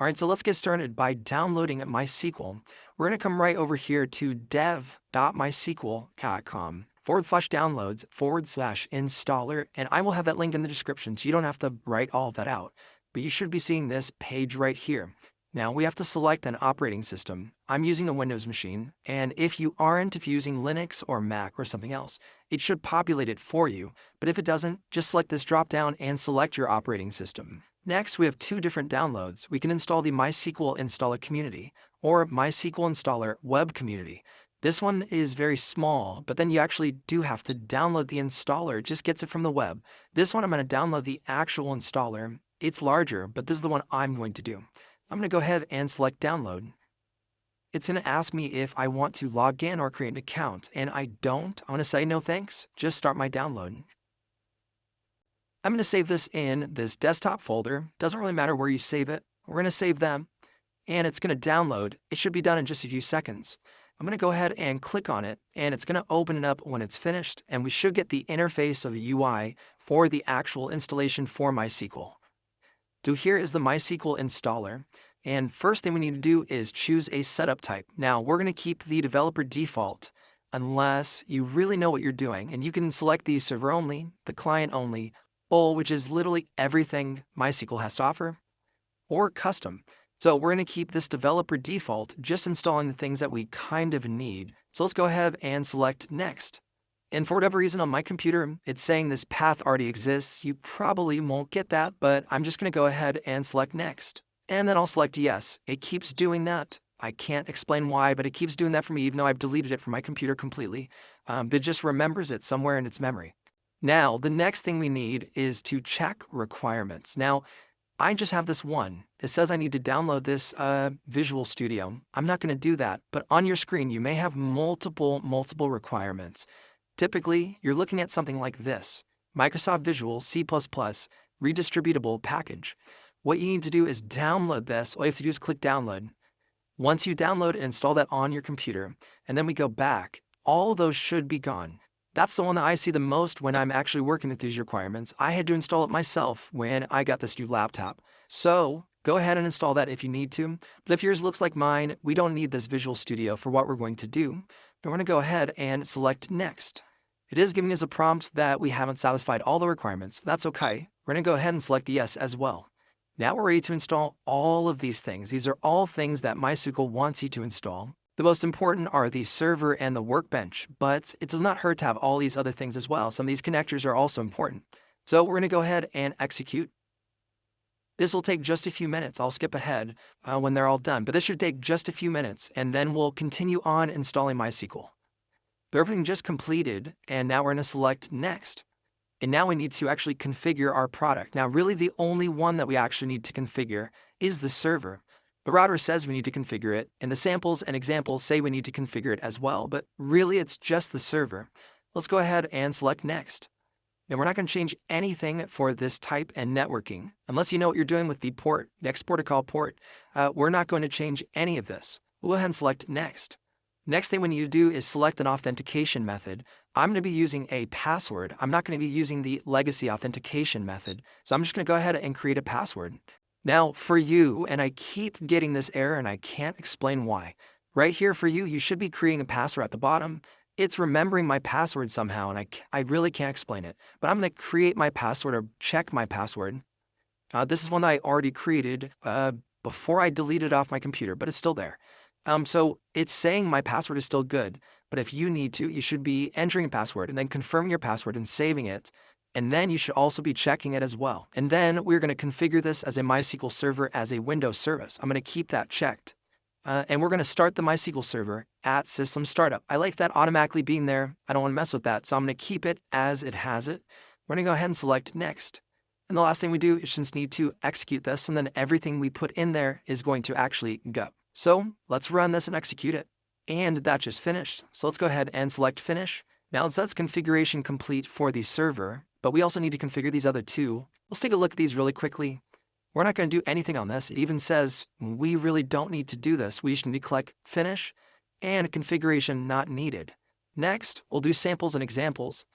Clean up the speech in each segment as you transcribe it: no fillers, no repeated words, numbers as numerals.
All right, so let's get started by downloading MySQL. We're going to come right over here to dev.mysql.com/downloads/installer, and I will have that link in the description, so you don't have to write all of that out. But you should be seeing this page right here. Now, we have to select an operating system. I'm using a Windows machine, and if you aren't, if you're using Linux or Mac or something else, it should populate it for you. But if it doesn't, just select this drop-down and select your operating system. Next, we have two different downloads. We can install the MySQL Installer Community or MySQL Installer Web Community. This one is very small, but then you actually do have to download the installer. It just gets it from the web. This one, I'm going to download the actual installer. It's larger, but this is the one I'm going to do. I'm going to go ahead and select download. It's going to ask me if I want to log in or create an account, and I don't. I'm going to say no thanks. Just start my download. I'm going to save this in this desktop folder. Doesn't really matter where you save it. We're going to save them, and it's going to download. It should be done in just a few seconds. I'm going to go ahead and click on it, and it's going to open it up when it's finished, and we should get the interface of the UI for the actual installation for MySQL. So here is the MySQL installer, and first thing we need to do is choose a setup type. Now, we're going to keep the developer default unless you really know what you're doing, and you can select the server only, the client only, full, which is literally everything MySQL has to offer, or custom. So we're going to keep this developer default, just installing the things that we kind of need. So let's go ahead and select next. And for whatever reason on my computer, it's saying this path already exists. You probably won't get that, but I'm just going to go ahead and select next. And then I'll select yes. It keeps doing that. I can't explain why, but it keeps doing that for me, even though I've deleted it from my computer completely. But it just remembers it somewhere in its memory. Now, the next thing we need is to check requirements. Now, I just have this one. It says I need to download this Visual Studio. I'm not going to do that, but on your screen, you may have multiple requirements. Typically, you're looking at something like this, Microsoft Visual C++ redistributable package. What you need to do is download this. All you have to do is click download. Once you download and install that on your computer, and then we go back, all those should be gone. That's the one that I see the most when I'm actually working with these requirements. I had to install it myself when I got this new laptop. So go ahead and install that if you need to. But if yours looks like mine, we don't need this Visual Studio for what we're going to do. We're going to go ahead and select next. It is giving us a prompt that we haven't satisfied all the requirements. That's okay. We're going to go ahead and select yes as well. Now we're ready to install all of these things. These are all things that MySQL wants you to install. The most important are the server and the workbench, but it does not hurt to have all these other things as well. Some of these connectors are also important. So we're going to go ahead and execute. This will take just a few minutes. I'll skip ahead when they're all done, but this should take just a few minutes, and then we'll continue on installing MySQL. But everything just completed, and now we're going to select next. And now we need to actually configure our product. Now, really the only one that we actually need to configure is the server. The router says we need to configure it, and the samples and examples say we need to configure it as well, but really it's just the server. Let's go ahead and select next. Now we're not going to change anything for this type and networking. Unless you know what you're doing with the port, next protocol port, we're not going to change any of this. We'll go ahead and select next. Next thing we need to do is select an authentication method. I'm going to be using a password. I'm not going to be using the legacy authentication method, so I'm just going to go ahead and create a password. Now, for you, and I keep getting this error and I can't explain why. Right here for you, you should be creating a password at the bottom. It's remembering my password somehow, and I really can't explain it. But I'm going to create my password or check my password. This is one that I already created before I deleted it off my computer, but it's still there. So it's saying my password is still good. But if you need to, you should be entering a password and then confirming your password and saving it. And then you should also be checking it as well. And then we're going to configure this as a MySQL server as a Windows service. I'm going to keep that checked. And we're going to start the MySQL server at system startup. I like that automatically being there. I don't want to mess with that. So I'm going to keep it as it has it. We're going to go ahead and select next. And the last thing we do is just need to execute this. And then everything we put in there is going to actually go. So let's run this and execute it. And that just finished. So let's go ahead and select finish. Now it says configuration complete for the server, but we also need to configure these other two. Let's take a look at these really quickly. We're not going to do anything on this. It even says we really don't need to do this. We just need to click finish and configuration not needed. Next, we'll do samples and examples,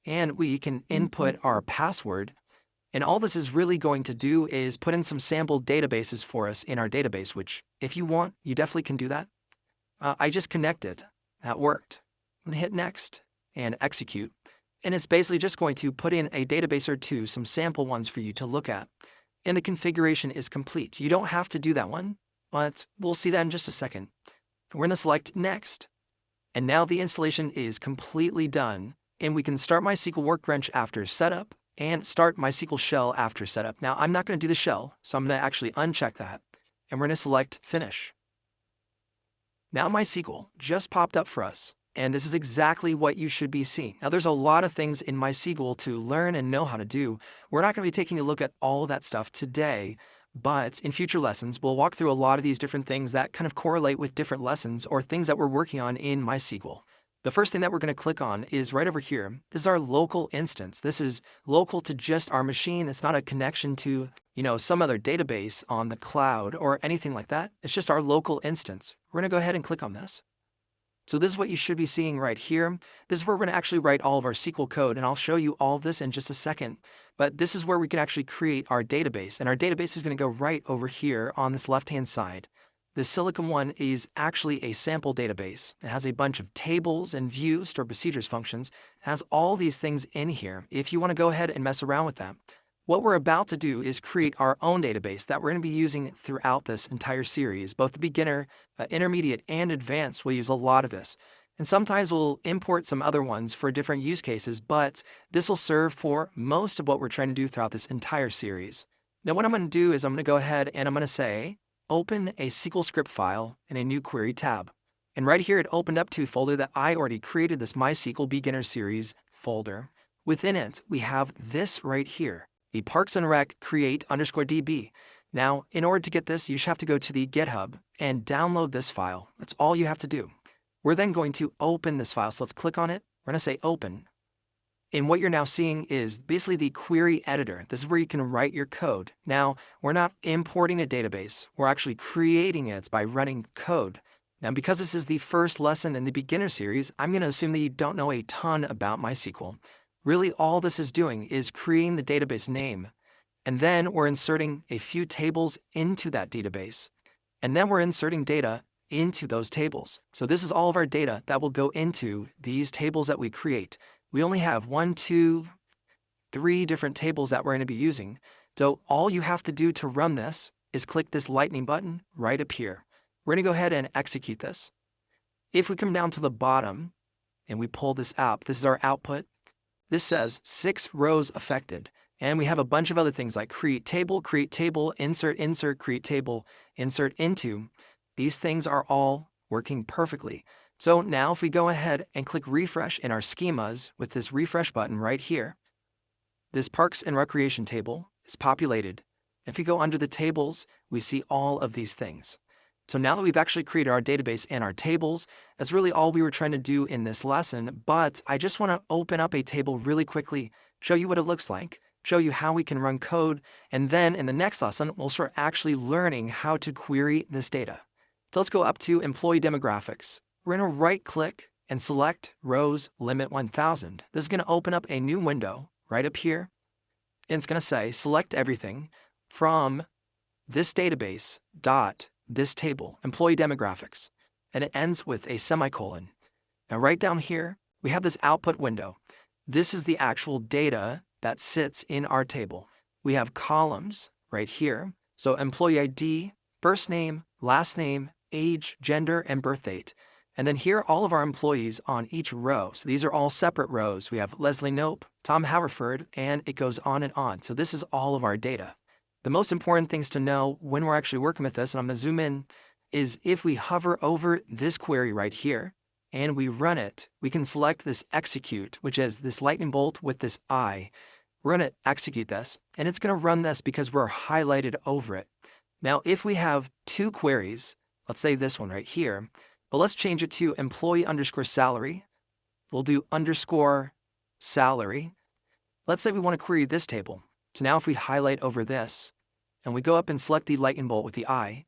and we can input our password. And all this is really going to do is put in some sample databases for us in our database, which if you want, you definitely can do that. I just connected. That worked. I'm going to hit next and execute. And it's basically just going to put in a database or two, some sample ones for you to look at. And the configuration is complete. You don't have to do that one, but we'll see that in just a second. We're going to select next. And now the installation is completely done, and we can start MySQL Workbench after setup and start MySQL Shell after setup. Now, I'm not going to do the shell, so I'm going to actually uncheck that, and we're going to select Finish. Now MySQL just popped up for us, and this is exactly what you should be seeing. Now, there's a lot of things in MySQL to learn and know how to do. We're not going to be taking a look at all of that stuff today, but in future lessons, we'll walk through a lot of these different things that kind of correlate with different lessons or things that we're working on in MySQL. The first thing that we're going to click on is right over here. This is our local instance. This is local to just our machine. It's not a connection to, some other database on the cloud or anything like that. It's just our local instance. We're going to go ahead and click on this. So this is what you should be seeing right here. This is where we're going to actually write all of our SQL code, and I'll show you all of this in just a second. But this is where we can actually create our database, and our database is going to go right over here on this left-hand side. The Silicon one is actually a sample database. It has a bunch of tables and views, stored procedures functions. It has all these things in here if you want to go ahead and mess around with that. What we're about to do is create our own database that we're going to be using throughout this entire series. Both the beginner, intermediate, and advanced will use a lot of this. And sometimes we'll import some other ones for different use cases, but this will serve for most of what we're trying to do throughout this entire series. Now what I'm going to do is I'm going to go ahead and I'm going to say, open a SQL script file in a new query tab. And right here it opened up to a folder that I already created, this MySQL Beginner Series folder. Within it, we have this right here, the Parks and Rec create_db. Now, in order to get this, you just have to go to the GitHub and download this file. That's all you have to do. We're then going to open this file. So let's click on it. We're going to say open. And what you're now seeing is basically the query editor. This is where you can write your code. Now, we're not importing a database. We're actually creating it by running code. Now, because this is the first lesson in the beginner series, I'm going to assume that you don't know a ton about MySQL. Really, all this is doing is creating the database name, and then we're inserting a few tables into that database, and then we're inserting data into those tables. So this is all of our data that will go into these tables that we create. We only have 1, 2, 3 different tables that we're going to be using. So all you have to do to run this is click this lightning button right up here. We're going to go ahead and execute this. If we come down to the bottom and we pull this out, this is our output. This says 6 rows affected, and we have a bunch of other things like create table, insert, create table, insert into. These things are all working perfectly. So now if we go ahead and click refresh in our schemas with this refresh button right here, this Parks and Recreation table is populated. If you go under the tables, we see all of these things. So now that we've actually created our database and our tables, that's really all we were trying to do in this lesson, but I just want to open up a table really quickly, show you what it looks like, show you how we can run code, and then in the next lesson, we'll start actually learning how to query this data. So let's go up to Employee Demographics. We're going to right-click and select Rows Limit 1000. This is going to open up a new window right up here, and it's going to say select everything from this database dot this table, employee demographics, and it ends with a semicolon. Now right down here, we have this output window. This is the actual data that sits in our table. We have columns right here. So employee ID, first name, last name, age, gender, and birth date. And then here are all of our employees on each row. So these are all separate rows. We have Leslie Knope, Tom Haverford, and it goes on and on. So this is all of our data. The most important things to know when we're actually working with this, and I'm going to zoom in, is if we hover over this query right here and we run it, we can select this execute, which is this lightning bolt with this I. We're going to execute this, and it's going to run this because we're highlighted over it. Now, if we have 2 queries, let's say this one right here, but let's change it to employee_salary. We'll do _salary. Let's say we want to query this table. So now if we highlight over this, and we go up and select the lightning bolt with the I,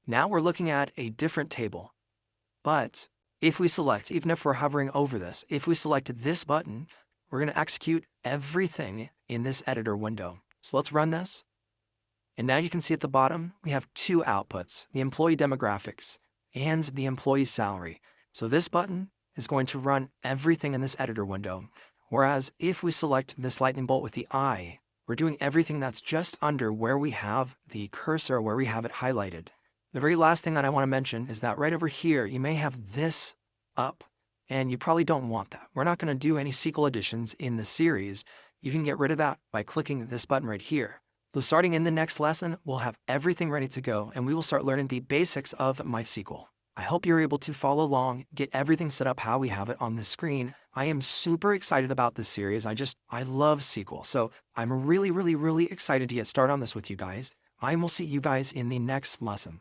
now we're looking at a different table. But if we select, even if we're hovering over this, if we select this button, we're going to execute everything in this editor window. So let's run this. And now you can see at the bottom, we have two outputs, the employee demographics and the employee salary. So this button is going to run everything in this editor window. Whereas if we select this lightning bolt with the eye, we're doing everything that's just under where we have the cursor, where we have it highlighted. The very last thing that I want to mention is that right over here, you may have this up, and you probably don't want that. We're not going to do any SQL additions in the series. You can get rid of that by clicking this button right here. So starting in the next lesson, we'll have everything ready to go, and we will start learning the basics of MySQL. I hope you're able to follow along, get everything set up how we have it on the screen. I am super excited about this series. I love SQL. So I'm really excited to get started on this with you guys. I will see you guys in the next lesson.